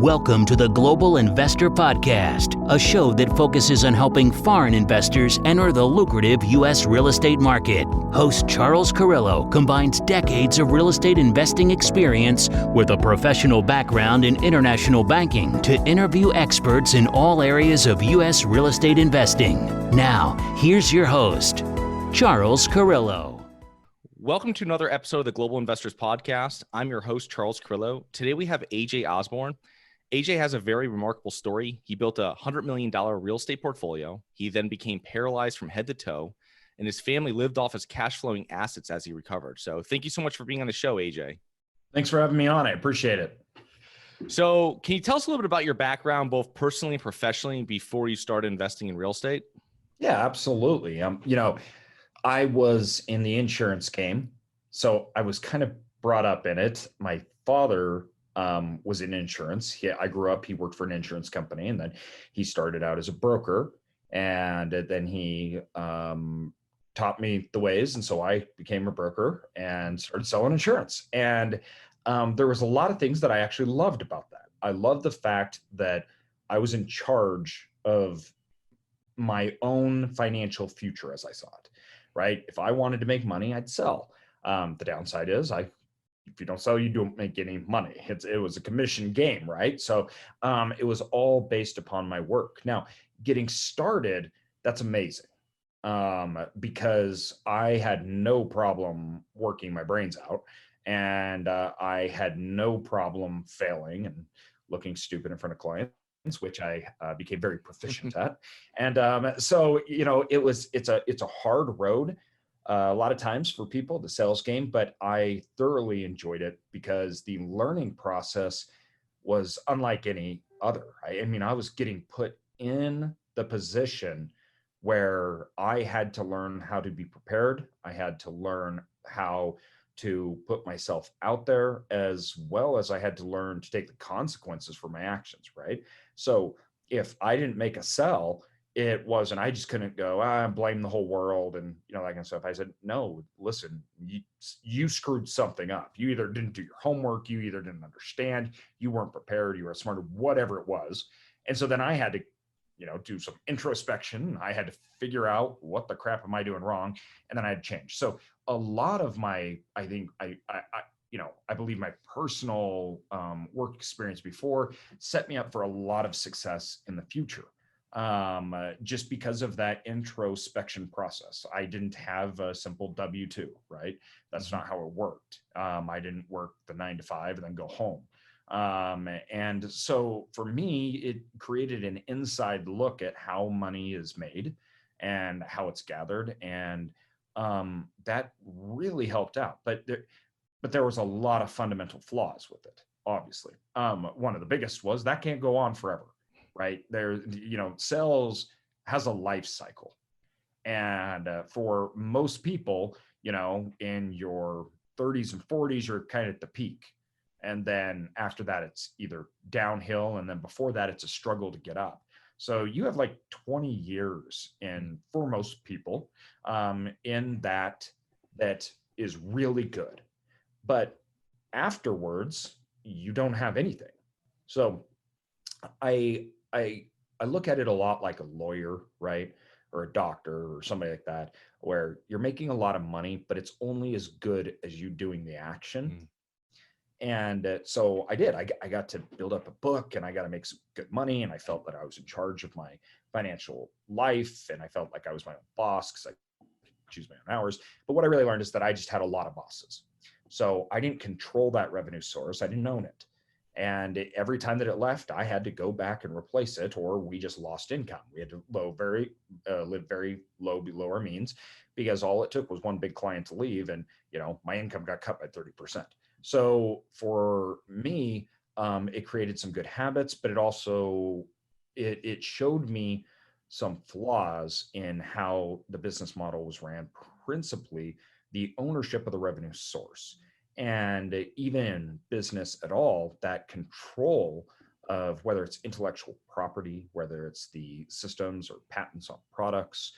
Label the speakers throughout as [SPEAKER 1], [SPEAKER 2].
[SPEAKER 1] Welcome to the Global Investor Podcast, a show that focuses on helping foreign investors enter the lucrative U.S. real estate market. Host Charles Carillo combines decades of real estate investing experience with a professional background in international banking to interview experts in all areas of U.S. real estate investing. Now, here's your host, Charles Carillo.
[SPEAKER 2] Welcome to another episode of the Global Investors Podcast. I'm your host, Charles Carillo. Today we have AJ Osborne. AJ has a very remarkable story. He built a $100 million real estate portfolio. He then became paralyzed from head to toe, and his family lived off his cash flowing assets as he recovered. So thank you so much for being on the show, AJ.
[SPEAKER 3] Thanks for having me on. I appreciate it.
[SPEAKER 2] So can you tell us a little bit about your background, both personally and professionally, before you started investing in real estate?
[SPEAKER 3] Yeah, absolutely. I was in the insurance game, so I was kind of brought up in it. My father was in insurance. I grew up, he worked for an insurance company, and then he started out as a broker, and then he taught me the ways. And so I became a broker and started selling insurance. And there was a lot of things that I actually loved about that. I loved the fact that I was in charge of my own financial future as I saw it, right? If I wanted to make money, I'd sell. The downside is if you don't sell, you don't make any money. It was a commission game, right? So it was all based upon my work. Now, getting started, that's amazing because I had no problem working my brains out, and I had no problem failing and looking stupid in front of clients, which I became very proficient at. And so, it's a hard road. A lot of times for people, the sales game, but I thoroughly enjoyed it because the learning process was unlike any other. I was getting put in the position where I had to learn how to be prepared. I had to learn how to put myself out there, as well as I had to learn to take the consequences for my actions, right? So if I didn't make a sell, it wasn't, I just couldn't go, blame the whole world and that kind of stuff. I said, no, listen, you screwed something up. You either didn't do your homework, you either didn't understand, you weren't prepared, you were smarter, whatever it was. And so then I had to, do some introspection. I had to figure out what the crap am I doing wrong? And then I had to change. So a lot of my, I believe my personal work experience before set me up for a lot of success in the future. Just because of that introspection process. I didn't have a simple W-2, right? That's not how it worked. I didn't work the 9 to 5 and then go home. And so for me, it created an inside look at how money is made and how it's gathered. And that really helped out. But there was a lot of fundamental flaws with it, obviously. One of the biggest was that can't go on forever. Right there, sales has a life cycle. And for most people, in your 30s and 40s, you're kind of at the peak. And then after that, it's either downhill. And then before that, it's a struggle to get up. So you have like 20 years for most people in that is really good. But afterwards, you don't have anything. So I look at it a lot like a lawyer, right? Or a doctor or somebody like that, where you're making a lot of money, but it's only as good as you doing the action. And so I did. I got to build up a book, and I got to make some good money. And I felt that I was in charge of my financial life, and I felt like I was my own boss because I could choose my own hours. But what I really learned is that I just had a lot of bosses. So I didn't control that revenue source. I didn't own it. And every time that it left, I had to go back and replace it, or we just lost income. We had to live very low below our means, because all it took was one big client to leave, and my income got cut by 30%. So for me, it created some good habits, but it also it showed me some flaws in how the business model was ran, principally the ownership of the revenue source. And even in business at all, that control of whether it's intellectual property, whether it's the systems or patents on products,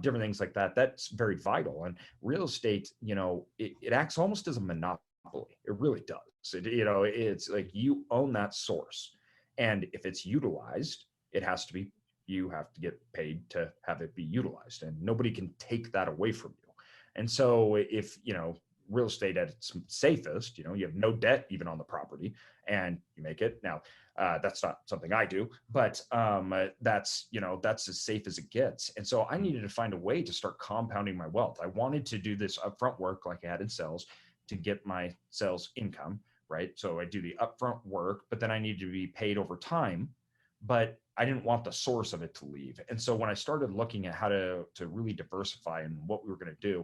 [SPEAKER 3] different things like that, that's very vital. And real estate, it acts almost as a monopoly. It really does. It's like you own that source. And if it's utilized, it has to be, you have to get paid to have it be utilized, and nobody can take that away from you. And so if, real estate at its safest, you have no debt even on the property, and you make it. Now, that's not something I do, but that's as safe as it gets. And so I needed to find a way to start compounding my wealth. I wanted to do this upfront work like I had in sales to get my sales income, right? So I do the upfront work, but then I need to be paid over time, but I didn't want the source of it to leave. And so when I started looking at how to really diversify and what we were going to do,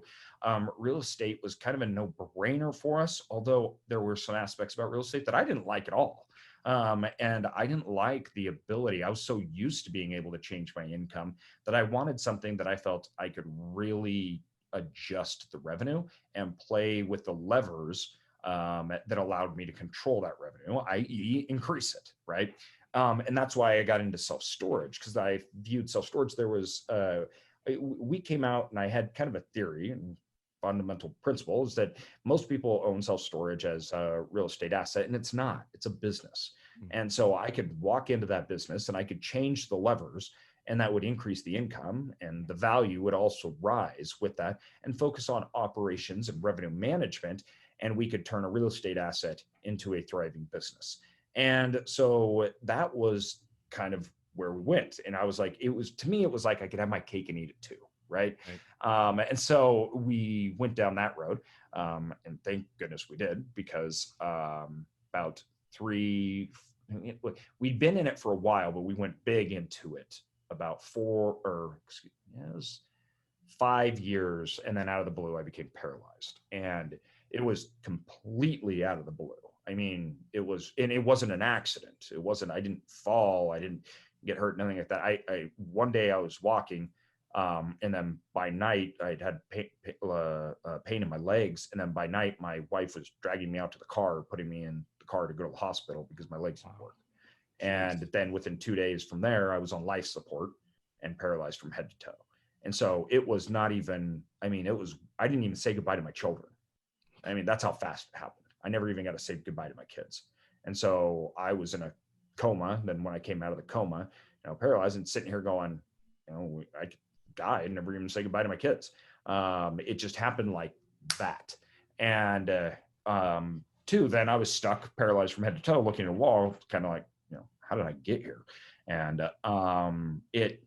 [SPEAKER 3] real estate was kind of a no-brainer for us, although there were some aspects about real estate that I didn't like at all. And I didn't like the ability. I was so used to being able to change my income that I wanted something that I felt I could really adjust the revenue and play with the levers that allowed me to control that revenue, i.e. increase it, right? And that's why I got into self-storage, because I viewed self-storage. We came out and I had kind of a theory and fundamental principle is that most people own self-storage as a real estate asset, and it's not. It's a business. And so I could walk into that business and I could change the levers, and that would increase the income, and the value would also rise with that, and focus on operations and revenue management. And we could turn a real estate asset into a thriving business. And so that was kind of where we went. And I was like, to me, it was like I could have my cake and eat it too. Right. And so we went down that road. And thank goodness we did, because we'd been in it for a while, but we went big into it about 5 years. And then out of the blue, I became paralyzed. And it was completely out of the blue. I mean, it wasn't an accident. I didn't fall. I didn't get hurt, nothing like that. One day I was walking, and then by night I'd had pain in my legs. And then by night, my wife was dragging me out to the car, putting me in the car to go to the hospital because my legs didn't work. And then within 2 days from there, I was on life support and paralyzed from head to toe. And so it was not even, I didn't even say goodbye to my children. I mean, that's how fast it happened. I never even got to say goodbye to my kids. And so I was in a coma. Then when I came out of the coma, paralyzed, and sitting here going, I could die and never even say goodbye to my kids. It just happened like that. And then I was stuck, paralyzed from head to toe, looking at a wall, kind of like, how did I get here? And it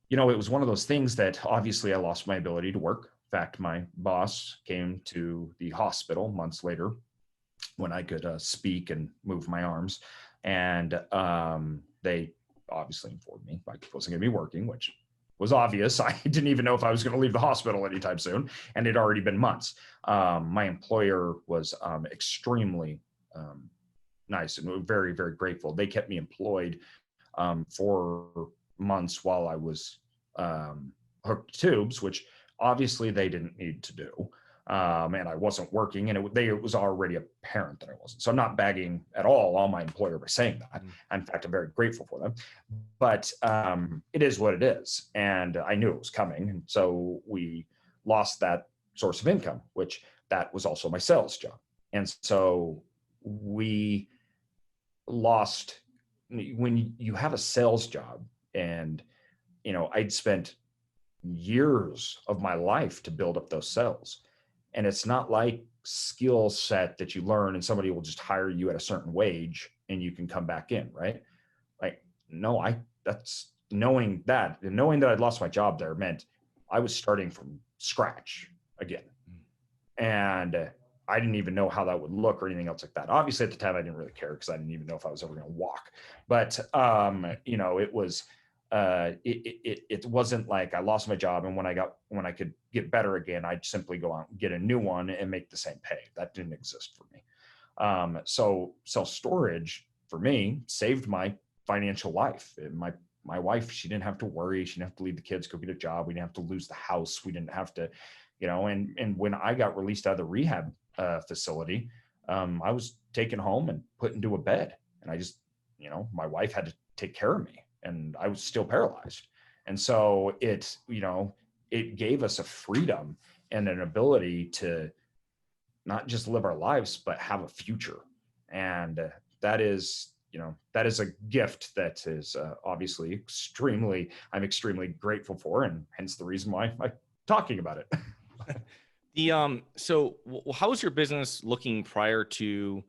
[SPEAKER 3] was one of those things that obviously I lost my ability to work. In fact, my boss came to the hospital months later when I could speak and move my arms. And they obviously informed me I wasn't going to be working, which was obvious. I didn't even know if I was going to leave the hospital anytime soon. And it had already been months. My employer was extremely nice and very, very grateful. They kept me employed for months while I was hooked to tubes, which obviously they didn't need to do. And I wasn't working, and it was already apparent that I wasn't. So I'm not bagging at all on my employer by saying that. In fact, I'm very grateful for them. But it is what it is. And I knew it was coming. And so we lost that source of income, which that was also my sales job. And so we lost, when you have a sales job, and I'd spent years of my life to build up those sales. And it's not like skill set that you learn and somebody will just hire you at a certain wage and you can come back in, right? Like, no, that's knowing that I'd lost my job there meant I was starting from scratch again. And I didn't even know how that would look or anything else like that. Obviously at the time I didn't really care, because I didn't even know if I was ever going to walk. But it was it wasn't like I lost my job, and when I could get better again, I'd simply go out and get a new one and make the same pay. That didn't exist for me. So self-storage for me saved my financial life. And my wife, she didn't have to worry. She didn't have to leave the kids, go get a job. We didn't have to lose the house. We didn't have to, and when I got released out of the rehab facility, I was taken home and put into a bed, and I just, my wife had to take care of me, and I was still paralyzed. And so it gave us a freedom and an ability to not just live our lives, but have a future. And that is, that is a gift that is obviously I'm extremely grateful for, and hence the reason why I'm talking about it.
[SPEAKER 2] How was your business looking prior to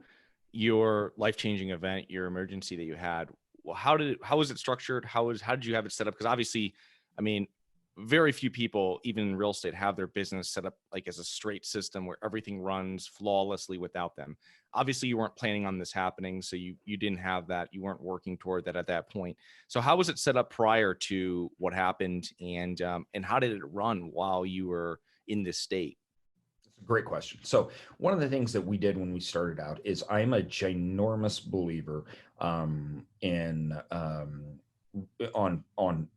[SPEAKER 2] your life-changing event, your emergency that you had? Well, how was it structured? How did you have it set up? Because obviously, I mean, very few people, even in real estate, have their business set up like as a straight system where everything runs flawlessly without them. Obviously, you weren't planning on this happening, so you didn't have that. You weren't working toward that at that point. So how was it set up prior to what happened, and how did it run while you were in this state?
[SPEAKER 3] Great question. So one of the things that we did when we started out is I'm a ginormous believer on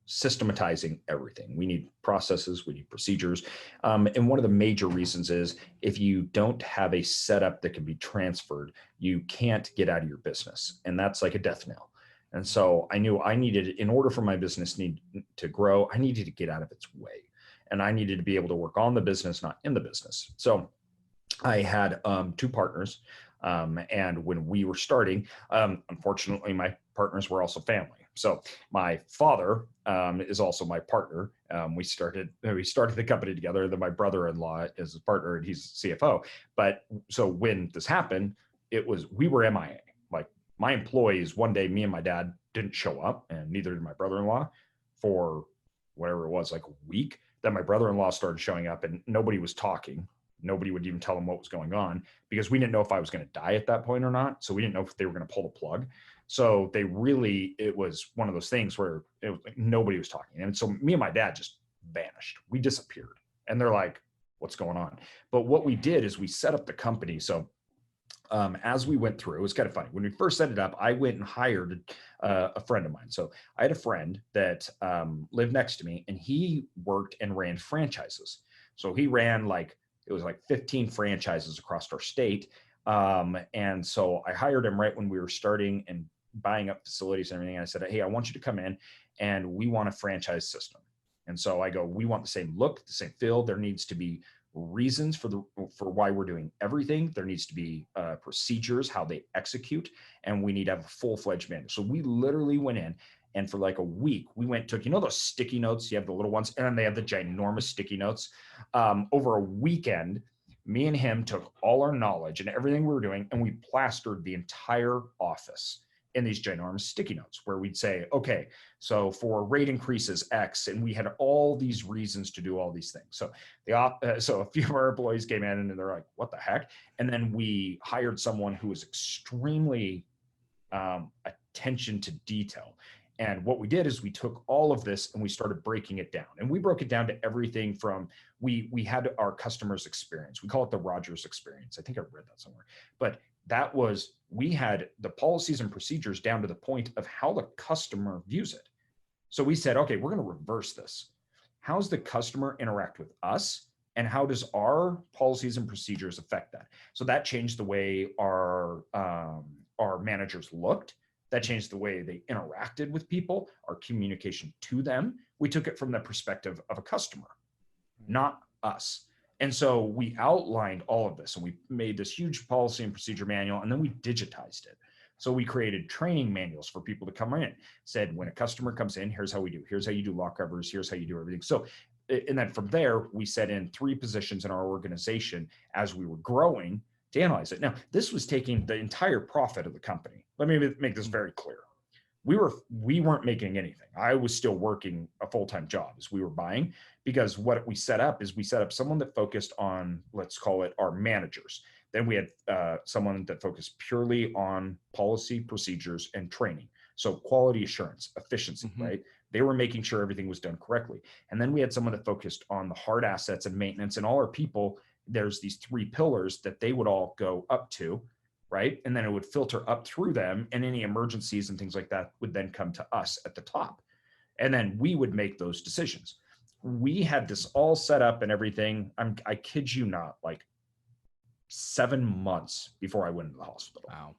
[SPEAKER 3] systematizing everything. We need processes, we need procedures. And one of the major reasons is if you don't have a setup that can be transferred, you can't get out of your business. And that's like a death knell. And so I knew I needed, in order for my business to grow, I needed to get out of its way. And I needed to be able to work on the business, not in the business. So I had 2 partners. And when we were starting, unfortunately, my partners were also family. So my father is also my partner. We started the company together. Then my brother-in-law is a partner, and he's CFO. But so when this happened, we were MIA. Like my employees, one day, me and my dad didn't show up, and neither did my brother-in-law for whatever it was, like a week. Then my brother-in-law started showing up, and nobody was talking. Nobody would even tell him what was going on because we didn't know if I was going to die at that point or not. So we didn't know if they were going to pull the plug. So it was one of those things where it was like nobody was talking. And so me and my dad just vanished. We disappeared. And they're like, what's going on? But what we did is we set up the company. So as we went through, it was kind of funny. When we first set it up, I went and hired a friend of mine. So I had a friend that lived next to me, and he worked and ran franchises. So he ran it was like 15 franchises across our state. And so I hired him right when we were starting and buying up facilities and everything. And I said, hey, I want you to come in, and we want a franchise system. And so I go, we want the same look, the same feel. There needs to be reasons for why we're doing everything. There needs to be procedures, how they execute, and we need to have a full-fledged manual. So we literally went in, and for like a week, we took, those sticky notes, you have the little ones, and then they have the ginormous sticky notes. Over a weekend, me and him took all our knowledge and everything we were doing, and we plastered the entire office in these ginormous sticky notes where we'd say, okay, so for rate increases X, and we had all these reasons to do all these things. So so a few of our employees came in and they're like, what the heck? And then we hired someone who was extremely attention to detail. And what we did is we took all of this and we started breaking it down. And we broke it down to everything from, we had our customers' experience. We call it the Rogers experience. I think I read that somewhere. But we had the policies and procedures down to the point of how the customer views it. So we said, okay, we're going to reverse this. How's the customer interact with us? And how does our policies and procedures affect that? So that changed the way our managers looked. That changed the way they interacted with people, our communication to them. We took it from the perspective of a customer, not us. And so we outlined all of this, and we made this huge policy and procedure manual, and then we digitized it. So we created training manuals for people to come in, said, when a customer comes in, here's how we do. Here's how you do lock covers. Here's how you do everything. So, and then from there, we set in 3 positions in our organization as we were growing to analyze it. Now, this was taking the entire profit of the company. Let me make this very clear. We weren't making anything. I was still working a full-time job as we were buying, because what we set up is we set up someone that focused on, let's call it our managers. Then we had someone that focused purely on policy, procedures, and training. So quality assurance, efficiency, right? They were making sure everything was done correctly. And then we had someone that focused on the hard assets and maintenance, and all our people, there's these 3 pillars that they would all go up to, right? And then it would filter up through them, and any emergencies and things like that would then come to us at the top. And then we would make those decisions. We had this all set up and everything. I kid you not, like 7 months before I went into the hospital.
[SPEAKER 2] Wow.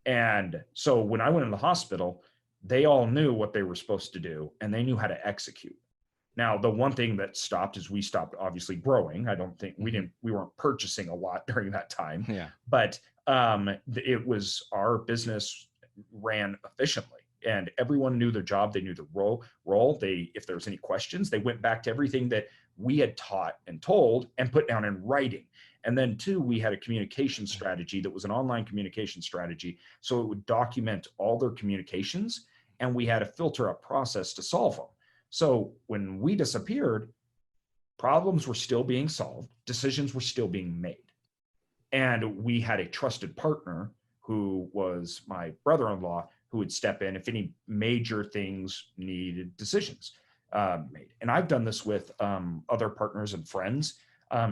[SPEAKER 3] And so when I went in the hospital, they all knew what they were supposed to do, and they knew how to execute. Now, the one thing that stopped is we stopped obviously growing. I don't think we weren't purchasing a lot during that time.
[SPEAKER 2] Yeah.
[SPEAKER 3] But it was our business ran efficiently, and everyone knew their job. They knew the role. If there was any questions, they went back to everything that we had taught and told and put down in writing. And then two, we had a communication strategy that was an online communication strategy. So it would document all their communications, and we had a filter up process to solve them. So when we disappeared, problems were still being solved, decisions were still being made. And we had a trusted partner who was my brother-in-law who would step in if any major things needed decisions made. And I've done this with other partners and friends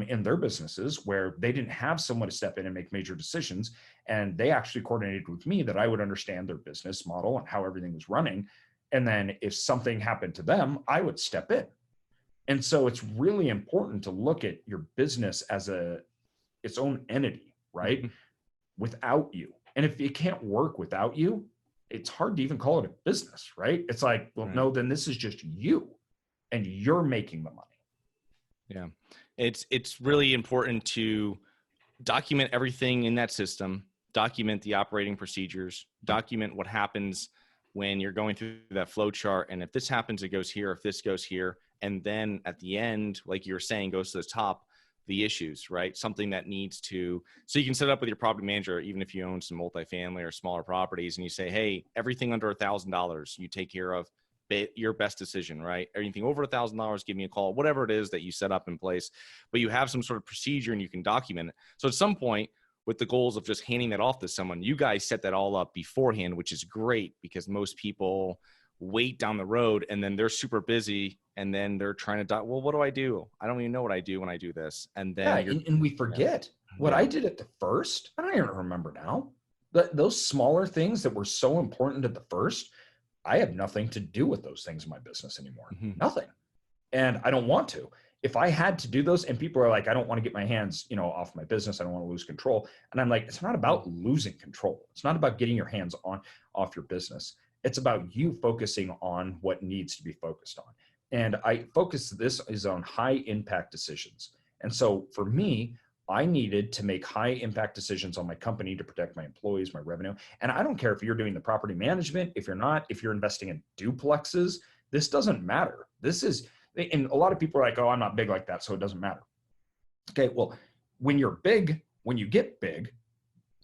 [SPEAKER 3] in their businesses where they didn't have someone to step in and make major decisions. And they actually coordinated with me that I would understand their business model and how everything was running. And then if something happened to them, I would step in. And so it's really important to look at your business as its own entity, right? Mm-hmm. Without you. And if it can't work without you, it's hard to even call it a business, right? It's like, well, no, then this is just you and you're making the money.
[SPEAKER 2] Yeah. It's really important to document everything in that system, document the operating procedures, document what happens when you're going through that flow chart. And if this happens, it goes here, if this goes here. And then at the end, like you were saying, goes to the top, the issues, right? Something that needs to, so you can set it up with your property manager, even if you own some multifamily or smaller properties, and you say, hey, everything under $1,000, you take care of your best decision, right? Anything over $1,000, give me a call, whatever it is that you set up in place, but you have some sort of procedure and you can document it. So at some point, with the goals of just handing that off to someone, you guys set that all up beforehand, which is great because most people wait down the road and then they're super busy and then they're trying to, well, what do I do? I don't even know what I do when I do this. And then
[SPEAKER 3] and we forget what I did at the first. I don't even remember now. Those smaller things that were so important at the first, I have nothing to do with those things in my business anymore. Mm-hmm. Nothing. And I don't want to. If I had to do those, and people are like, I don't want to get my hands, off my business. I don't want to lose control. And I'm like, it's not about losing control. It's not about getting your hands off your business. It's about you focusing on what needs to be focused on. And I focus this is on high impact decisions. And so for me, I needed to make high impact decisions on my company to protect my employees, my revenue. And I don't care if you're doing the property management, if you're not, if you're investing in duplexes, this doesn't matter. This is, and a lot of people are like, oh, I'm not big like that, so it doesn't matter. Okay, well, when you're big, when you get big,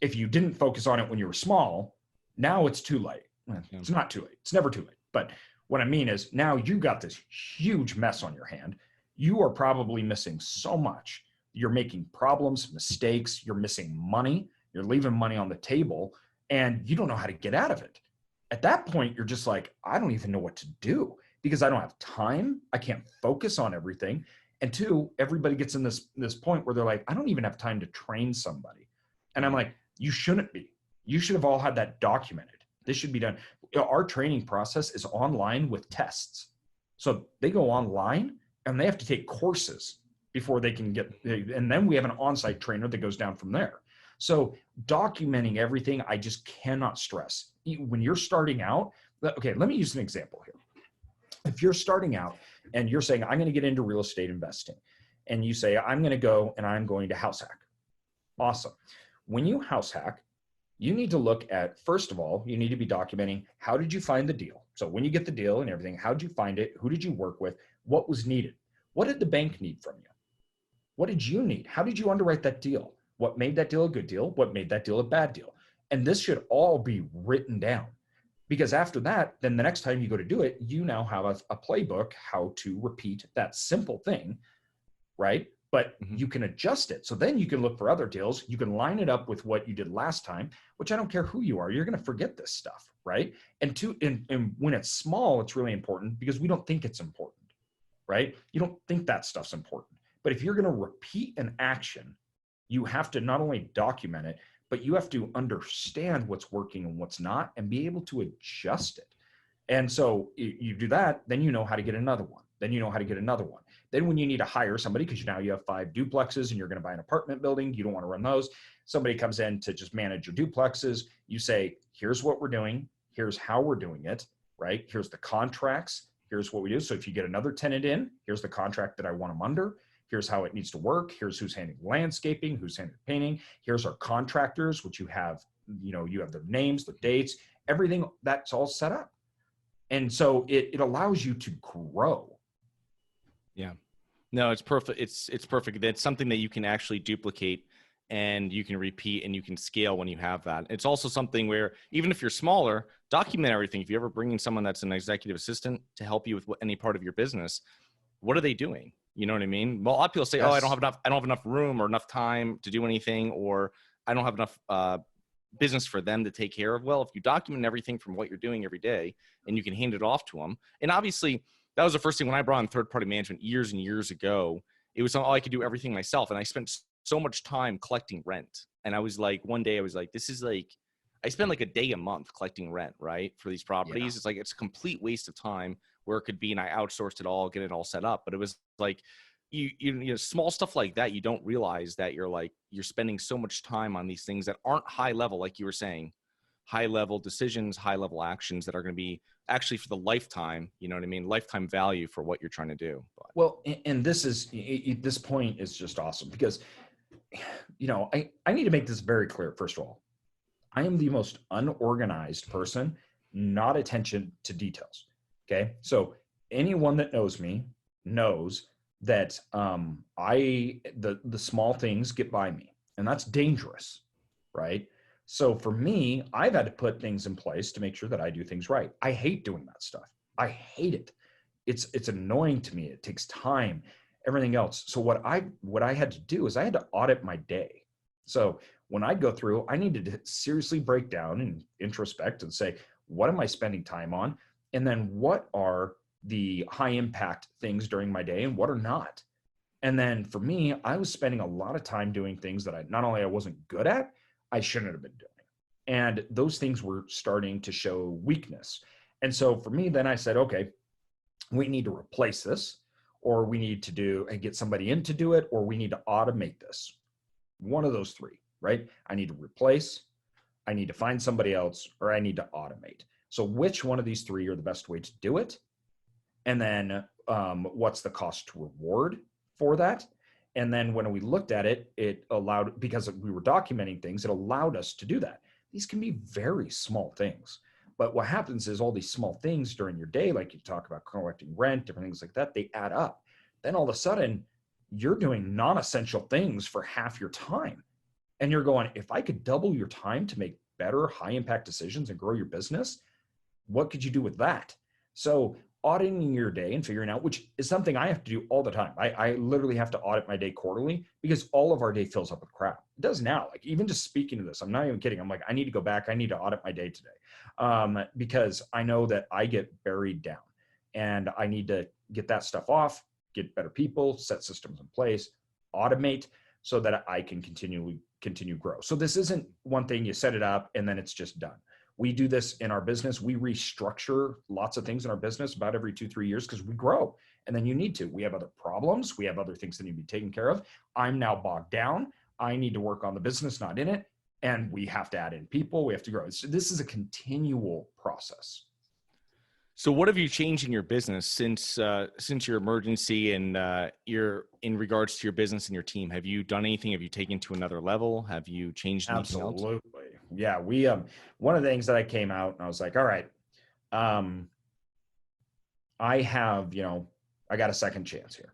[SPEAKER 3] if you didn't focus on it when you were small, now it's too late. It's not too late. It's never too late. But what I mean is now you got this huge mess on your hand. You are probably missing so much. You're making problems, mistakes. You're missing money. You're leaving money on the table and you don't know how to get out of it. At that point, you're just like, I don't even know what to do because I don't have time. I can't focus on everything. And two, everybody gets in this point where they're like, I don't even have time to train somebody. And I'm like, you shouldn't be. You should have all had that documented. This should be done. Our training process is online with tests. So they go online and they have to take courses before they can get, and then we have an on-site trainer that goes down from there. So documenting everything, I just cannot stress. When you're starting out, okay, let me use an example here. If you're starting out and you're saying, I'm going to get into real estate investing, and you say, I'm going to go and I'm going to house hack. Awesome. When you house hack, you need to look at, first of all, you need to be documenting, how did you find the deal? So when you get the deal and everything, how did you find it? Who did you work with? What was needed? What did the bank need from you? What did you need? How did you underwrite that deal? What made that deal a good deal? What made that deal a bad deal? And this should all be written down, because after that, then the next time you go to do it, you now have a playbook, how to repeat that simple thing, right? But you can adjust it. So then you can look for other deals. You can line it up with what you did last time, which I don't care who you are. You're going to forget this stuff, right? And when it's small, it's really important because we don't think it's important, right? You don't think that stuff's important. But if you're going to repeat an action, you have to not only document it, but you have to understand what's working and what's not and be able to adjust it. And so you do that, then you know how to get another one. Then you know how to get another one. Then when you need to hire somebody, because now you have 5 duplexes and you're going to buy an apartment building, you don't want to run those. Somebody comes in to just manage your duplexes. You say, here's what we're doing. Here's how we're doing it, right? Here's the contracts. Here's what we do. So if you get another tenant in, here's the contract that I want them under. Here's how it needs to work. Here's who's handling landscaping, who's handling painting. Here's our contractors, which you have their names, their dates. everything that's all set up. And so it allows you to grow.
[SPEAKER 2] Yeah. No, it's perfect. It's perfect. That's something that you can actually duplicate and you can repeat and you can scale when you have that. It's also something where even if you're smaller, document everything. If you ever bring in someone that's an executive assistant to help you with any part of your business, what are they doing? You know what I mean? Well, a lot of people say,
[SPEAKER 3] Yes.
[SPEAKER 2] "Oh, I don't have enough room or enough time to do anything, or I don't have enough business for them to take care of." Well, if you document everything from what you're doing every day and you can hand it off to them, and obviously that was the first thing when I brought in third-party management years and years ago. It was I could do everything myself, and I spent so much time collecting rent. And I was like, one day I was like, this is like, I spend like a day a month collecting rent, right, for these properties.
[SPEAKER 3] Yeah.
[SPEAKER 2] It's like, it's a complete waste of time where it could be, and I outsourced it all, get it all set up. But it was like, you know, small stuff like that, you don't realize that you're spending so much time on these things that aren't high level, like you were saying, high level decisions, high level actions that are going to be actually for the lifetime, you know what I mean? Lifetime value for what you're trying to do. But.
[SPEAKER 3] Well, and this point is just awesome because, you know, I need to make this very clear. First of all, I am the most unorganized person, not attention to details. Okay. So anyone that knows me knows that the small things get by me, and that's dangerous, right? So for me, I've had to put things in place to make sure that I do things right. I hate doing that stuff. I hate it. It's annoying to me. It takes time, everything else. So what I had to do is I had to audit my day. So when I go through, I needed to seriously break down and introspect and say, what am I spending time on? And then what are the high impact things during my day and what are not? And then for me, I was spending a lot of time doing things that not only I wasn't good at, I shouldn't have been doing. And those things were starting to show weakness. And so for me, then I said, okay, we need to replace this, or we need to get somebody in to do it, or we need to automate this. One of those three, right? I need to replace, I need to find somebody else, or I need to automate. So which one of these three are the best way to do it? And then what's the cost to reward for that? And then when we looked at it, it allowed, because we were documenting things, it allowed us to do that. These can be very small things. But what happens is all these small things during your day, like you talk about collecting rent, different things like that, they add up. Then all of a sudden, you're doing non-essential things for half your time. And you're going, if I could double your time to make better high impact decisions and grow your business, what could you do with that? So auditing your day and figuring out, which is something I have to do all the time. I literally have to audit my day quarterly because all of our day fills up with crap. It does now. Like even just speaking to this, I'm not even kidding. I'm like, I need to go back. I need to audit my day today because I know that I get buried down and I need to get that stuff off, get better people, set systems in place, automate so that I can continue grow. So this isn't one thing you set it up and then it's just done. We do this in our business. We restructure lots of things in our business about every 2-3 years because we grow. And then you need to. We have other problems. We have other things that need to be taken care of. I'm now bogged down. I need to work on the business, not in it. And we have to add in people. We have to grow. So this is a continual process.
[SPEAKER 2] So what have you changed in your business since your emergency and you're in regards to your business and your team? Have you done anything? Have you taken to another level? Have you changed anything else?
[SPEAKER 3] Absolutely. Yeah. We, one of the things that I came out and I was like, all right, I have, I got a second chance here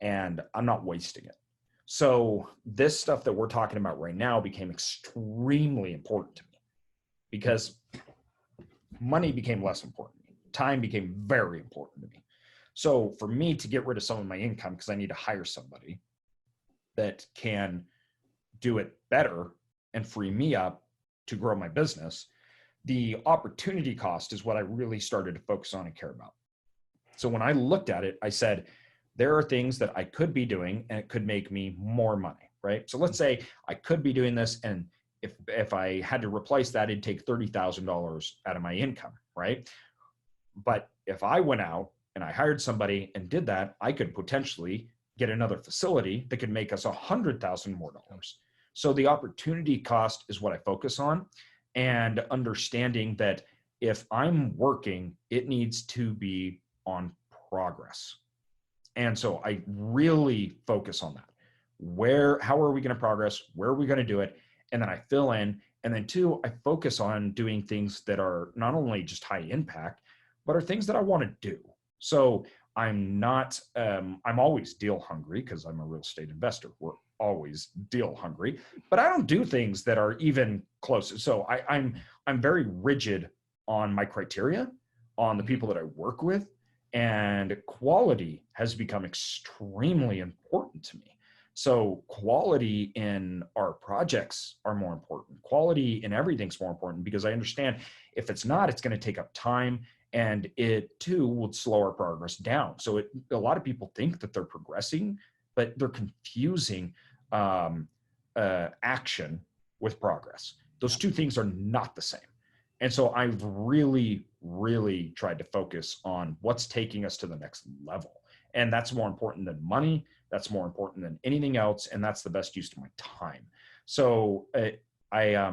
[SPEAKER 3] and I'm not wasting it. So this stuff that we're talking about right now became extremely important to me because money became less important. Time became very important to me. So for me to get rid of some of my income, because I need to hire somebody that can do it better and free me up to grow my business, the opportunity cost is what I really started to focus on and care about. So when I looked at it, I said, there are things that I could be doing and it could make me more money, right? So let's say I could be doing this and if I had to replace that, it'd take $30,000 out of my income, right? But if I went out and I hired somebody and did that, I could potentially get another facility that could make us $100,000 more. So the opportunity cost is what I focus on, and understanding that if I'm working, it needs to be on progress. And so I really focus on that. How are we going to progress? Where are we going to do it? And then I fill in And then two, I focus on doing things that are not only just high impact, but are things that I want to do. So I'm not, I'm always deal hungry because I'm a real estate investor. We're always deal hungry, but I don't do things that are even close. So I'm very rigid on my criteria, on the people that I work with, and quality has become extremely important to me. So quality in our projects are more important. Quality in everything's more important because I understand if it's not, it's going to take up time, and it too will slow our progress down. So a lot of people think that they're progressing, but they're confusing action with progress. Those two things are not the same. And so I've really, really tried to focus on what's taking us to the next level. And that's more important than money. That's more important than anything else. And that's the best use of my time. So I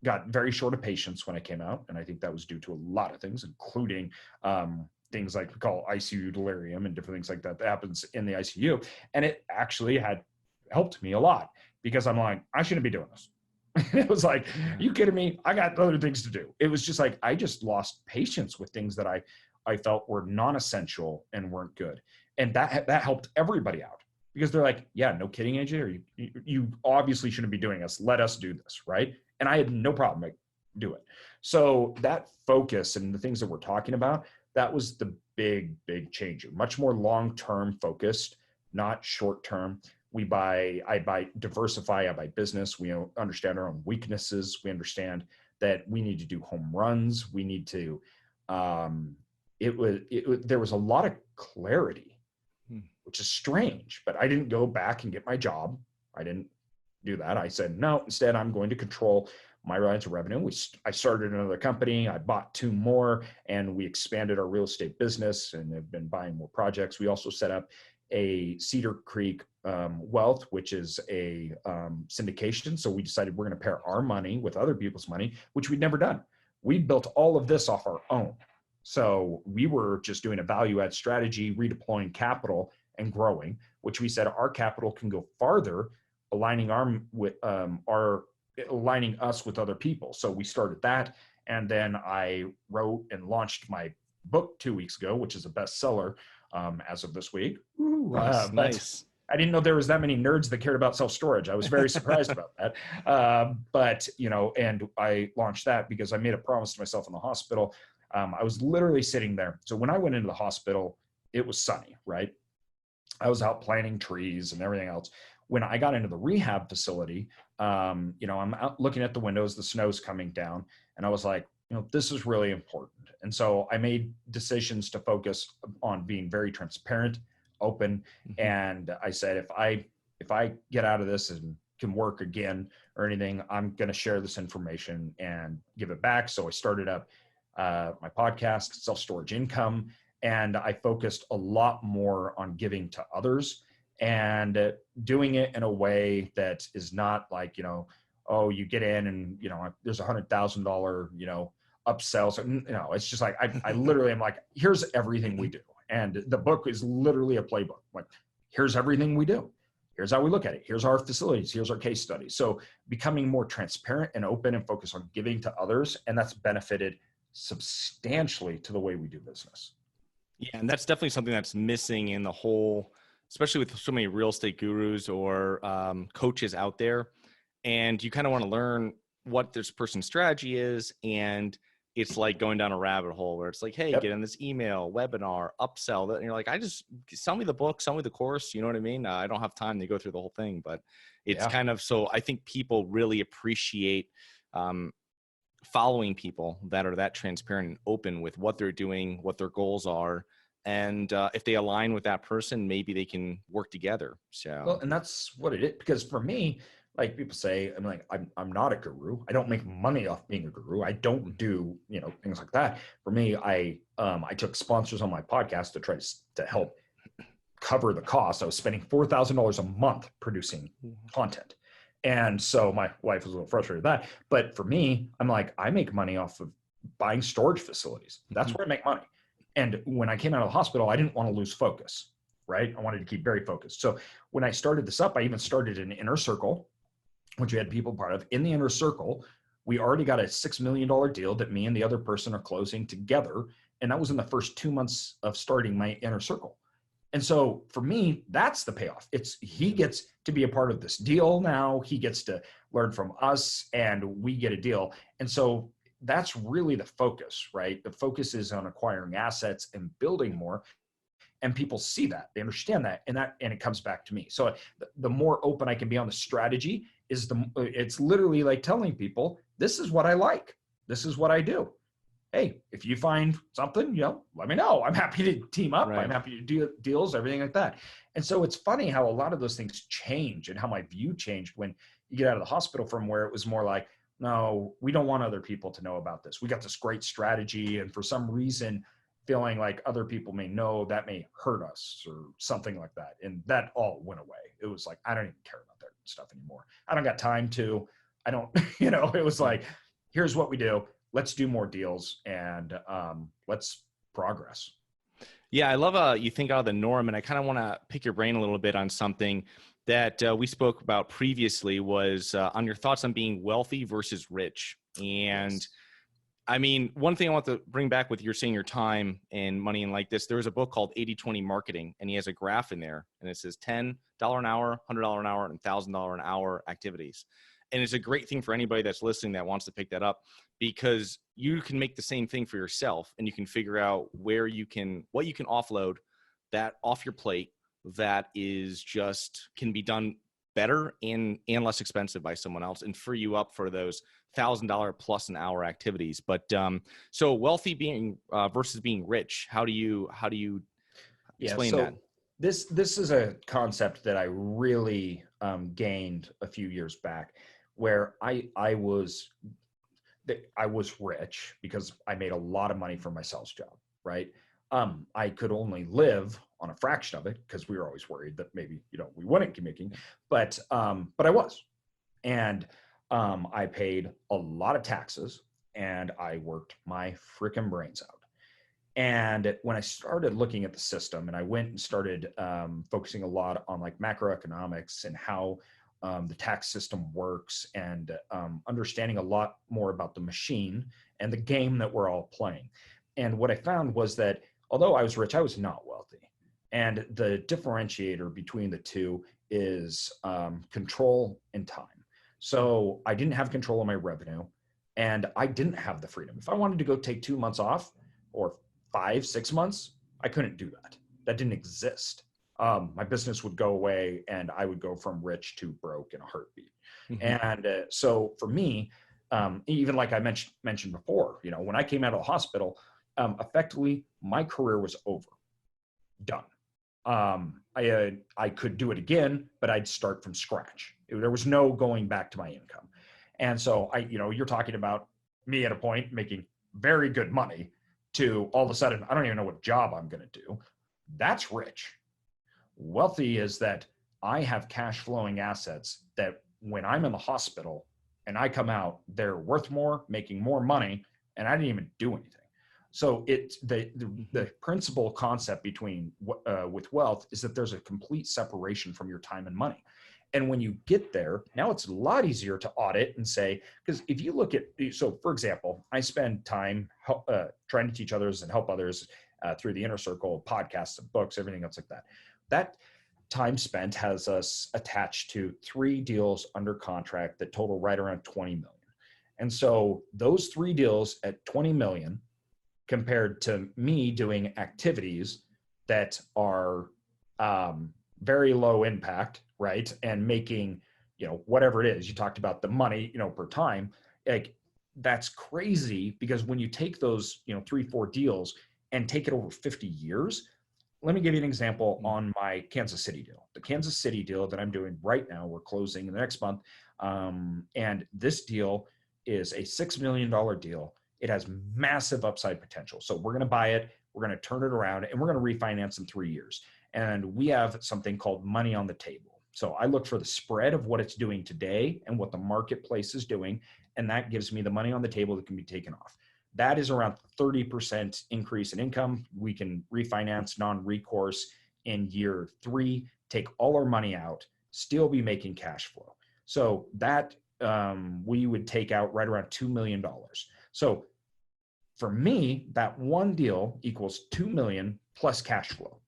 [SPEAKER 3] got very short of patience when I came out. And I think that was due to a lot of things, including things like we call ICU delirium and different things like that happens in the ICU. And it actually had helped me a lot because I'm like, I shouldn't be doing this. It was like, are you kidding me? I got other things to do. It was just like, I just lost patience with things that I felt were non-essential and weren't good. And that helped everybody out because they're like, yeah, no kidding, AJ, or you obviously shouldn't be doing this. Let us do this, right? And I had no problem like do it. So that focus and the things that we're talking about, that was the big changer. Much more long-term focused, not short-term. I buy diversify, I buy business. We understand our own weaknesses. We understand that we need to do home runs. We need to, there was a lot of clarity, which is strange, but I didn't go back and get my job. I didn't do that. I said, no, instead I'm going to control my lines of revenue. I started another company. I bought 2 more and we expanded our real estate business and have been buying more projects. We also set up a Cedar Creek Wealth, which is a syndication. So we decided we're going to pair our money with other people's money, which we'd never done. We built all of this off our own. So we were just doing a value add strategy, redeploying capital and growing, which we said our capital can go farther, aligning us with other people. So we started that. And then I wrote and launched my book 2 weeks ago, which is a bestseller as of this week.
[SPEAKER 2] Ooh, nice.
[SPEAKER 3] I didn't know there was that many nerds that cared about self-storage. I was very surprised about that. But, and I launched that because I made a promise to myself in the hospital. I was literally sitting there. So when I went into the hospital, it was sunny, right? I was out planting trees and everything else. When I got into the rehab facility, I'm out looking at the windows, the snow's coming down, and I was like, this is really important. And so I made decisions to focus on being very transparent, open. Mm-hmm. And I said, if I get out of this and can work again or anything, I'm going to share this information and give it back. So I started up my podcast, Self-Storage Income, and I focused a lot more on giving to others and doing it in a way that is not like, you get in and, there's $100,000, upsell. So, it's just like, I literally am like, here's everything we do. And the book is literally a playbook. Like, here's everything we do. Here's how we look at it. Here's our facilities. Here's our case studies. So becoming more transparent and open and focus on giving to others. And that's benefited substantially to the way we do business.
[SPEAKER 2] Yeah. And that's definitely something that's missing in the whole, especially with so many real estate gurus or coaches out there. And you kind of want to learn what this person's strategy is. And it's like going down a rabbit hole where it's like, hey, Get in this email, webinar, upsell that. And you're like, I just sell me the book, sell me the course. You know what I mean? I don't have time to go through the whole thing, but it's kind of, so I think people really appreciate following people that are that transparent and open with what they're doing, what their goals are. And if they align with that person, maybe they can work together. So,
[SPEAKER 3] well, and that's what it is. Because for me, like people say, I'm not a guru. I don't make money off being a guru. I don't do, things like that. For me, I took sponsors on my podcast to try to help cover the cost. I was spending $4,000 a month producing content. And so my wife was a little frustrated with that. But for me, I'm like, I make money off of buying storage facilities. That's where I make money. And when I came out of the hospital, I didn't want to lose focus, right? I wanted to keep very focused. So when I started this up, I even started an inner circle, which we had people part of. In the inner circle, We already got a $6 million deal that me and the other person are closing together. And that was in the first 2 months of starting my inner circle. And so for me, that's the payoff. He gets to be a part of this deal now. He gets to learn from us and we get a deal. And so that's really the focus, right? The focus is on acquiring assets and building more. And people see that, they understand that, and it comes back to me. So the more open I can be on the strategy it's literally like telling people, this is what I like. This is what I do. Hey, if you find something, let me know. I'm happy to team up. Right. I'm happy to do deals, everything like that. And so it's funny how a lot of those things change and how my view changed when you get out of the hospital, from where it was more like, no, we don't want other people to know about this. We got this great strategy. And for some reason, feeling like other people may know, that may hurt us or something like that. And that all went away. It was like, I don't even care about that stuff anymore. I don't got time to, I don't, it was like, here's what we do. Let's do more deals and let's progress.
[SPEAKER 2] Yeah, I love you think out of the norm. And I kind of want to pick your brain a little bit on something that we spoke about previously, was on your thoughts on being wealthy versus rich. And yes. I mean, one thing I want to bring back with you're saying your time and money and like this, there's a book called 80-20 Marketing, and he has a graph in there, and it says $10 an hour, $100 an hour, and $1,000 an hour activities. And it's a great thing for anybody that's listening that wants to pick that up, because you can make the same thing for yourself, and you can figure out what you can offload that off your plate that is just can be done better and less expensive by someone else, and free you up for those $1,000 plus an hour activities. But so wealthy being versus being rich, how do you explain that?
[SPEAKER 3] This is a concept that I really gained a few years back, where I was rich because I made a lot of money from my sales job, right? I could only live on a fraction of it because we were always worried that maybe, we wouldn't be making, but I was. And I paid a lot of taxes and I worked my freaking brains out. And when I started looking at the system, and I went and started focusing a lot on like macroeconomics and how the tax system works, and understanding a lot more about the machine and the game that we're all playing. And what I found was that although I was rich, I was not wealthy. And the differentiator between the two is control and time. So I didn't have control of my revenue, and I didn't have the freedom. If I wanted to go take 2 months off, or 5-6 months, I couldn't do that. That didn't exist. My business would go away and I would go from rich to broke in a heartbeat. Mm-hmm. And so for me, even like I mentioned before, when I came out of the hospital, effectively my career was over, done. I could do it again, but I'd start from scratch. There was no going back to my income. And so you're talking about me at a point making very good money to all of a sudden, I don't even know what job I'm going to do. That's rich. Wealthy is that I have cash flowing assets that when I'm in the hospital and I come out, they're worth more, making more money, and I didn't even do anything. So it's the principal concept with wealth is that there's a complete separation from your time and money. And when you get there, now it's a lot easier to audit and say, because if you look at, so for example, I spend time trying to teach others and help others through the inner circle, podcasts, and books, everything else like that. That time spent has us attached to 3 deals under contract that total right around 20 million. And so those 3 deals at 20 million compared to me doing activities that are very low impact, right? And making, whatever it is, you talked about the money, per time, like that's crazy, because when you take those, 3-4 deals and take it over 50 years, let me give you an example on my Kansas City deal. The Kansas City deal that I'm doing right now, we're closing in the next month. And this deal is a $6 million deal. It has massive upside potential. So we're going to buy it, we're going to turn it around, and we're going to refinance in 3 years. And we have something called money on the table. So I look for the spread of what it's doing today and what the marketplace is doing. And that gives me the money on the table that can be taken off. That is around 30% increase in income. We can refinance non-recourse in year 3, take all our money out, still be making cash flow. So that we would take out right around $2 million. So for me, that one deal equals 2 million plus cash flow.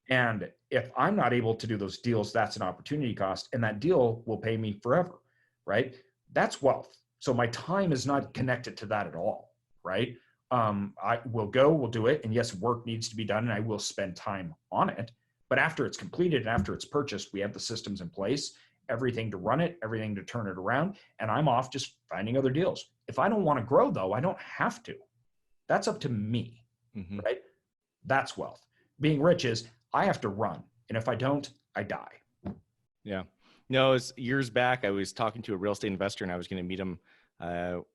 [SPEAKER 3] And if I'm not able to do those deals, that's an opportunity cost, and that deal will pay me forever, right? That's wealth. So my time is not connected to that at all, right? I will go, we'll do it. And yes, work needs to be done and I will spend time on it. But after it's completed and after it's purchased, we have the systems in place, everything to run it, everything to turn it around. And I'm off just finding other deals. If I don't want to grow though, I don't have to. That's up to me, right? That's wealth. Being rich is I have to run. And if I don't, I die.
[SPEAKER 2] Yeah. No, it's years back. I was talking to a real estate investor and I was going to meet him. We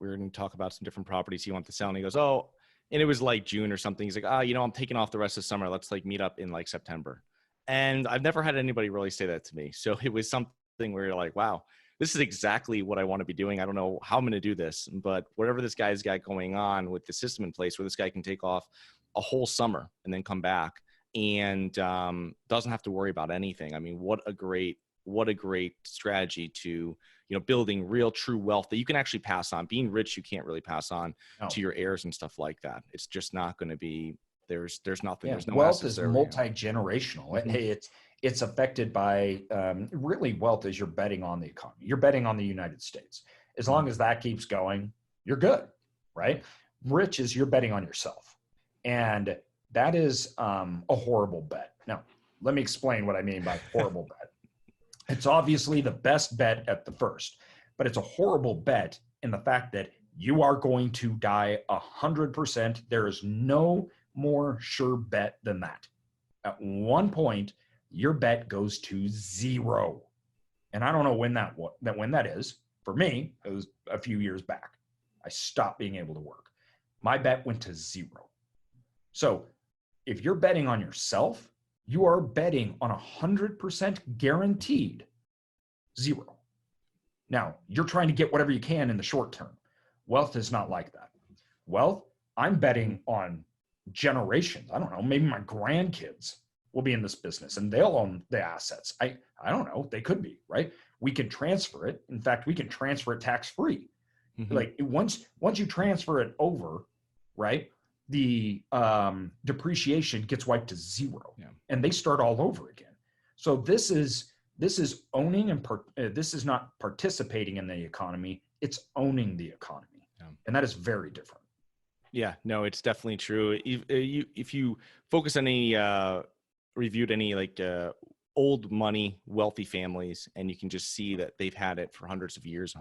[SPEAKER 2] were going to talk about some different properties he wanted to sell. And he goes, oh, and it was like June or something. He's like, I'm taking off the rest of summer. Let's like meet up in like September. And I've never had anybody really say that to me. So it was something where you're like, wow, this is exactly what I want to be doing. I don't know how I'm going to do this, but whatever this guy's got going on with the system in place where this guy can take off a whole summer and then come back and doesn't have to worry about anything. I mean, what a great strategy to, building real true wealth that you can actually pass on. Being rich, you can't really pass on to your heirs and stuff like that. It's just not going to be, there's nothing.
[SPEAKER 3] Yeah.
[SPEAKER 2] There's no
[SPEAKER 3] wealth is multi-generational. It's affected by really wealth is you're betting on the economy. You're betting on the United States. As long as that keeps going, you're good, right? Rich is you're betting on yourself. And that is a horrible bet. Now, let me explain what I mean by horrible bet. It's obviously the best bet at the first, but it's a horrible bet in the fact that you are going to die 100%. There is no more sure bet than that. At one point, your bet goes to zero. And I don't know when that is. For me, it was a few years back. I stopped being able to work. My bet went to zero. So if you're betting on yourself, you are betting on 100% guaranteed zero. Now, you're trying to get whatever you can in the short term. Wealth is not like that. Wealth, I'm betting on generations. I don't know, maybe my grandkids will be in this business and they'll own the assets. I don't know, they could be, right? We can transfer it. In fact, we can transfer it tax-free. Like once you transfer it over, right? The depreciation gets wiped to zero, and they start all over again. So this is owning and this is not participating in the economy. It's owning the economy, and that is very different.
[SPEAKER 2] Yeah, no, it's definitely true. If you focus on any reviewed any like old money wealthy families, and you can just see that they've had it for hundreds of years,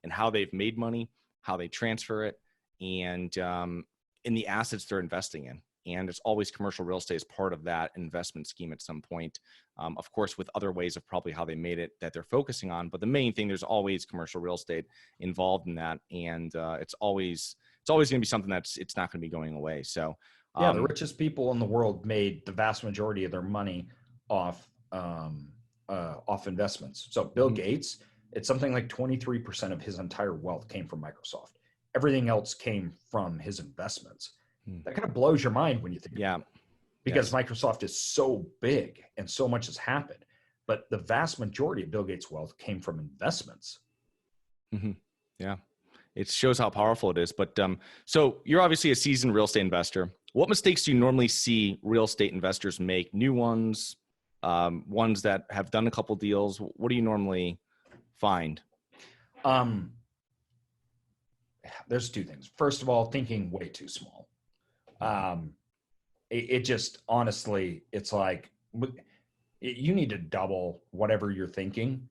[SPEAKER 2] and how they've made money, how they transfer it, and in the assets they're investing in. And it's always commercial real estate as part of that investment scheme at some point. Of course, with other ways of probably how they made it that they're focusing on. But the main thing, there's always commercial real estate involved in that. And it's always going to be something it's not going to be going away. So
[SPEAKER 3] the richest people in the world made the vast majority of their money off investments. So Bill Gates, it's something like 23% of his entire wealth came from Microsoft. Everything else came from his investments. That kind of blows your mind when you think about it. Because Microsoft is so big and so much has happened. But the vast majority of Bill Gates' wealth came from investments.
[SPEAKER 2] Yeah. It shows how powerful it is. But so you're obviously a seasoned real estate investor. What mistakes do you normally see real estate investors make? New ones, ones that have done a couple deals. What do you normally find?
[SPEAKER 3] There's two things. First of all, thinking way too small. It just, honestly, it's like you need to double whatever you're thinking,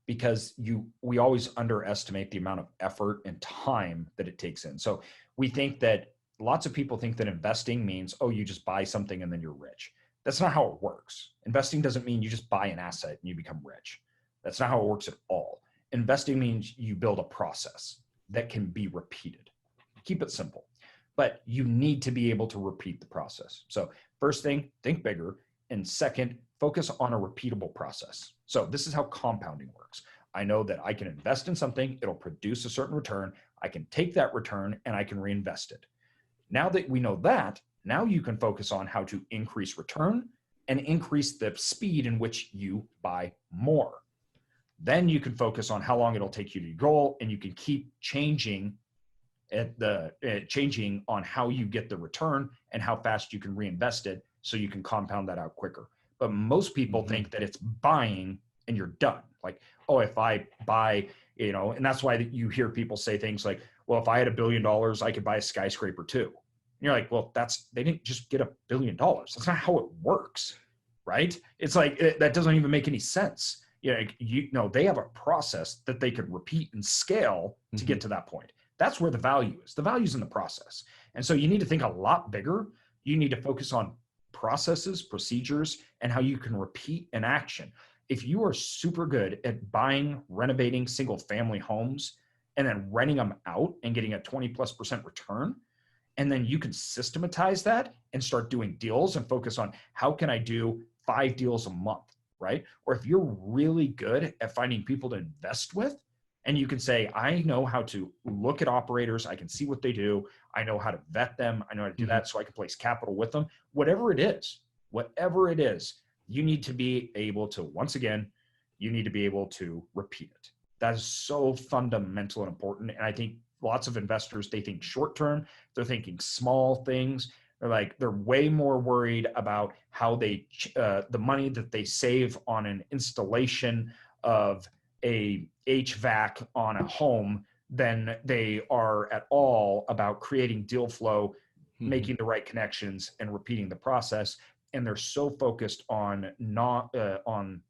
[SPEAKER 3] because we always underestimate the amount of effort and time that it takes in. So we think that lots of people think that investing means, you just buy something and then you're rich. That's not how it works. Investing doesn't mean you just buy an asset and you become rich. That's not how it works at all. Investing means you build a process that can be repeated. Keep it simple, but you need to be able to repeat the process. So first thing, think bigger. And second, focus on a repeatable process. So this is how compounding works. I know that I can invest in something, it'll produce a certain return. I can take that return and I can reinvest it. Now that we know that, now you can focus on how to increase return and increase the speed in which you buy more. Then you can focus on how long it'll take you to your goal, and you can keep changing changing on how you get the return and how fast you can reinvest it so you can compound that out quicker. But most people think that it's buying and you're done. Like, oh, if I buy, and that's why you hear people say things like, well, if I had $1 billion, I could buy a skyscraper too. And you're like, well, they didn't just get $1 billion. That's not how it works, right? It's like, that doesn't even make any sense. They have a process that they could repeat and scale to get to that point. That's where the value is. The value is in the process. And so you need to think a lot bigger. You need to focus on processes, procedures, and how you can repeat an action. If you are super good at buying, renovating single family homes and then renting them out and getting a 20+% return, and then you can systematize that and start doing deals and focus on how can I do 5 deals a month, right? Or if you're really good at finding people to invest with, and you can say, I know how to look at operators. I can see what they do. I know how to vet them. I know how to do that so I can place capital with them. Whatever it is, you need to be able to, once again, you need to be able to repeat it. That is so fundamental and important. And I think lots of investors, they think short-term. They're thinking small things. They're way more worried about how the money that they save on an installation of a HVAC on a home than they are at all about creating deal flow, making the right connections, and repeating the process. And they're so focused on on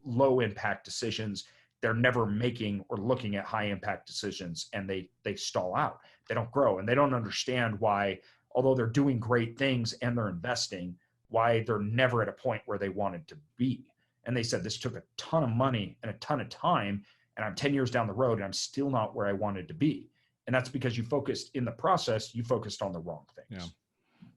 [SPEAKER 3] low impact decisions. They're never making or looking at high impact decisions, and they stall out. They don't grow, and they don't understand why, although they're doing great things and they're investing, why they're never at a point where they wanted to be. And they said, this took a ton of money and a ton of time, and I'm 10 years down the road and I'm still not where I wanted to be. And that's because you focused in the process, you focused on the wrong things.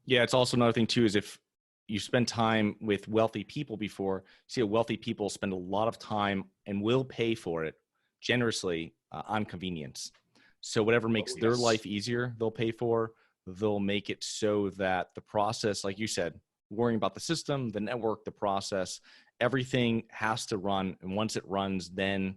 [SPEAKER 2] Yeah. It's also another thing too, is if you spend time with wealthy people before, see, wealthy people spend a lot of time and will pay for it generously on convenience. So whatever makes their life easier, they'll pay for. They'll make it so that the process, like you said, worrying about the system, the network, the process, everything has to run. And once it runs, then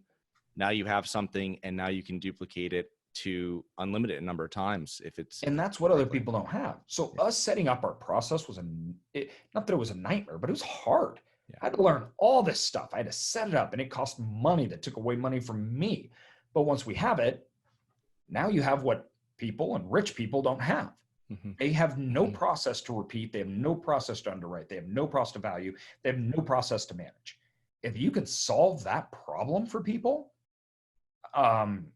[SPEAKER 2] now you have something, and now you can duplicate it to unlimited number of times if it's.
[SPEAKER 3] And that's what other people don't have. So us setting up our process was not that it was a nightmare, but it was hard. I had to learn all this stuff. I had to set it up, and it cost money that took away money from me. But once we have it, now you have what people and rich people don't have. They have no process to repeat. They have no process to underwrite. They have no process to value. They have no process to manage. If you can solve that problem for people,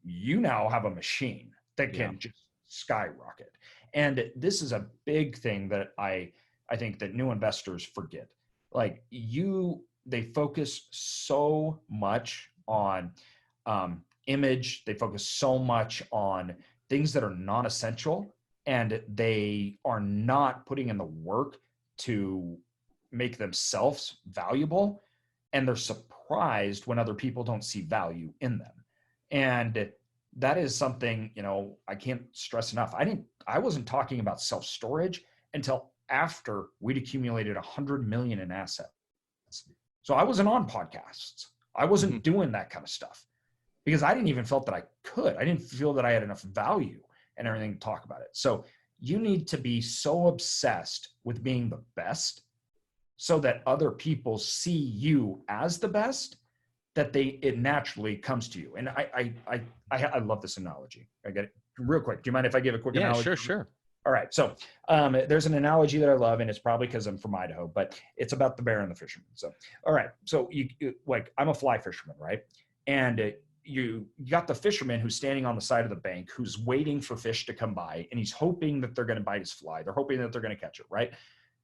[SPEAKER 3] you now have a machine that can just skyrocket. And this is a big thing that I think that new investors forget. They focus so much on image. They focus so much on things that are non-essential, and they are not putting in the work to make themselves valuable. And they're surprised when other people don't see value in them. And that is something, I can't stress enough. I wasn't talking about self-storage until after we'd accumulated 100 million in assets. So I wasn't on podcasts. I wasn't doing that kind of stuff because I didn't even felt that I could. I didn't feel that I had enough value and everything to talk about it. So you need to be so obsessed with being the best so that other people see you as the best, that it naturally comes to you. And I love this analogy. I get it real quick. Do you mind if I give a quick analogy?
[SPEAKER 2] Yeah, sure.
[SPEAKER 3] All right. So there's an analogy that I love, and it's probably because I'm from Idaho, but it's about the bear and the fisherman. So, all right. So I'm a fly fisherman, right? And you got the fisherman who's standing on the side of the bank, who's waiting for fish to come by, and he's hoping that they're going to bite his fly. They're hoping that they're going to catch it, right?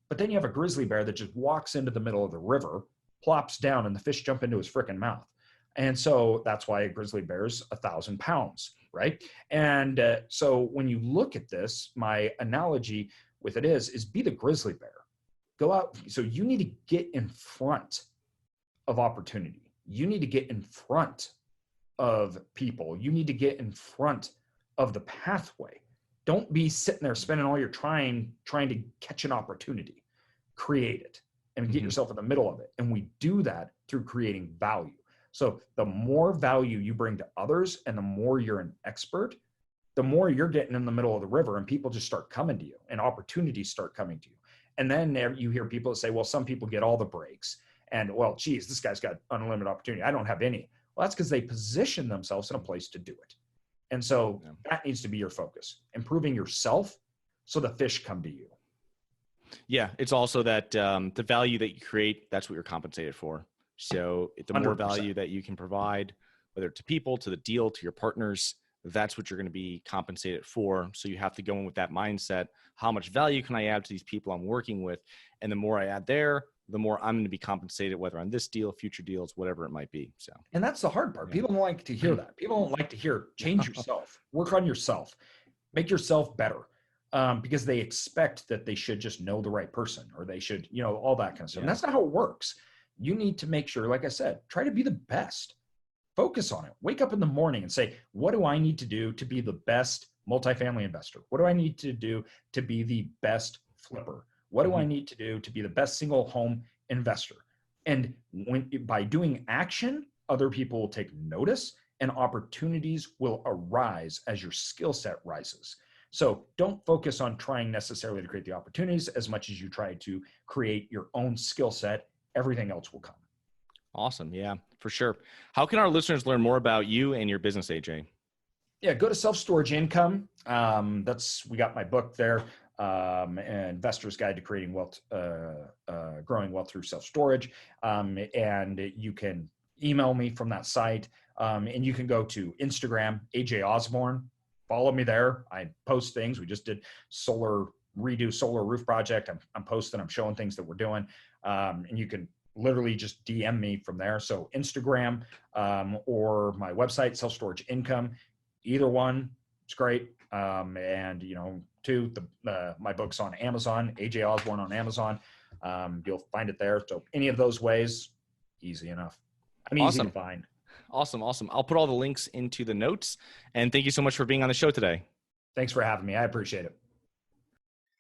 [SPEAKER 3] But then you have a grizzly bear that just walks into the middle of the river, plops down, and the fish jump into his freaking mouth. And so that's why a grizzly bear is 1,000 pounds, right? And so when you look at this, my analogy with it is be the grizzly bear. Go out. So you need to get in front of opportunity. You need to get in front of people. You need to get in front of the pathway. Don't be sitting there spending all your time trying to catch an opportunity. Create it and get yourself in the middle of it. And we do that through creating value. So the more value you bring to others and the more you're an expert, the more you're getting in the middle of the river and people just start coming to you and opportunities start coming to you. And then you hear people say, well, some people get all the breaks and, well, geez, this guy's got unlimited opportunity. I don't have any. Well, that's because they position themselves in a place to do it. And so that needs to be your focus, improving yourself so the fish come to you. Yeah.
[SPEAKER 2] It's also that the value that you create, that's what you're compensated for. So the more
[SPEAKER 3] 100%.
[SPEAKER 2] value that you can provide, whether to people, to the deal, to your partners, that's what you're going to be compensated for. So you have to go in with that mindset. How much value can I add to these people I'm working with? And the more I add there, the more I'm going to be compensated, whether on this deal, future deals, whatever it might be. So,
[SPEAKER 3] and that's the hard part. People don't like to hear that. People don't like to hear, change yourself, work on yourself, make yourself better. Because they expect that they should just know the right person or they should, all that kind of stuff. And that's not how it works. You need to make sure, like I said, try to be the best. Focus on it. Wake up in the morning and say, what do I need to do to be the best multifamily investor? What do I need to do to be the best flipper? What do I need to do to be the best single home investor? And by doing action, other people will take notice and opportunities will arise as your skill set rises. So don't focus on trying necessarily to create the opportunities as much as you try to create your own skill set. Everything else will come.
[SPEAKER 2] Awesome. Yeah, for sure. How can our listeners learn more about you and your business, AJ?
[SPEAKER 3] Yeah, go to Self-Storage Income. We got my book there, Investor's Guide to Creating Wealth, Growing Wealth Through Self-Storage. And you can email me from that site. And you can go to Instagram, AJ Osborne. Follow me there. I post things. We just did redo solar roof project. I'm posting, I'm showing things that we're doing. And you can literally just DM me from there. So Instagram or my website, Self-Storage Income, either one, it's great. And my book's on Amazon, AJ Osborne on Amazon. You'll find it there. So any of those ways, easy enough. I'm easy to find.
[SPEAKER 2] Awesome. I'll put all the links into the notes. And thank you so much for being on the show today.
[SPEAKER 3] Thanks for having me. I appreciate it.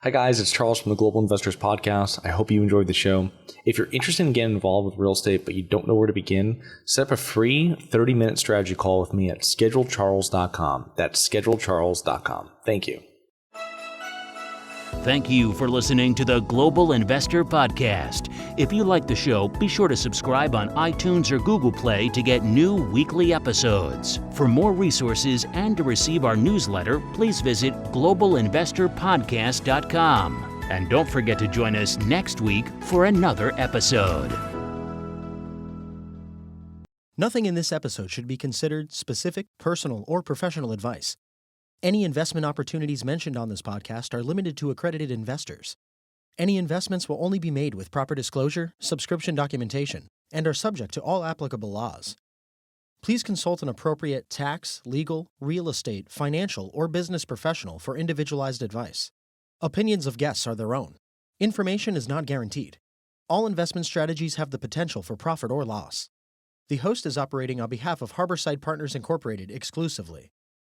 [SPEAKER 4] Hi guys, it's Charles from the Global Investors Podcast. I hope you enjoyed the show. If you're interested in getting involved with real estate but you don't know where to begin, set up a free 30-minute strategy call with me at schedulecharles.com. That's schedulecharles.com. Thank you.
[SPEAKER 1] Thank you for listening to the Global Investor Podcast. If you like the show, be sure to subscribe on iTunes or Google Play to get new weekly episodes. For more resources and to receive our newsletter, please visit globalinvestorpodcast.com. And don't forget to join us next week for another episode.
[SPEAKER 5] Nothing in this episode should be considered specific, personal, or professional advice. Any investment opportunities mentioned on this podcast are limited to accredited investors. Any investments will only be made with proper disclosure, subscription documentation, and are subject to all applicable laws. Please consult an appropriate tax, legal, real estate, financial, or business professional for individualized advice. Opinions of guests are their own. Information is not guaranteed. All investment strategies have the potential for profit or loss. The host is operating on behalf of Harborside Partners Incorporated exclusively.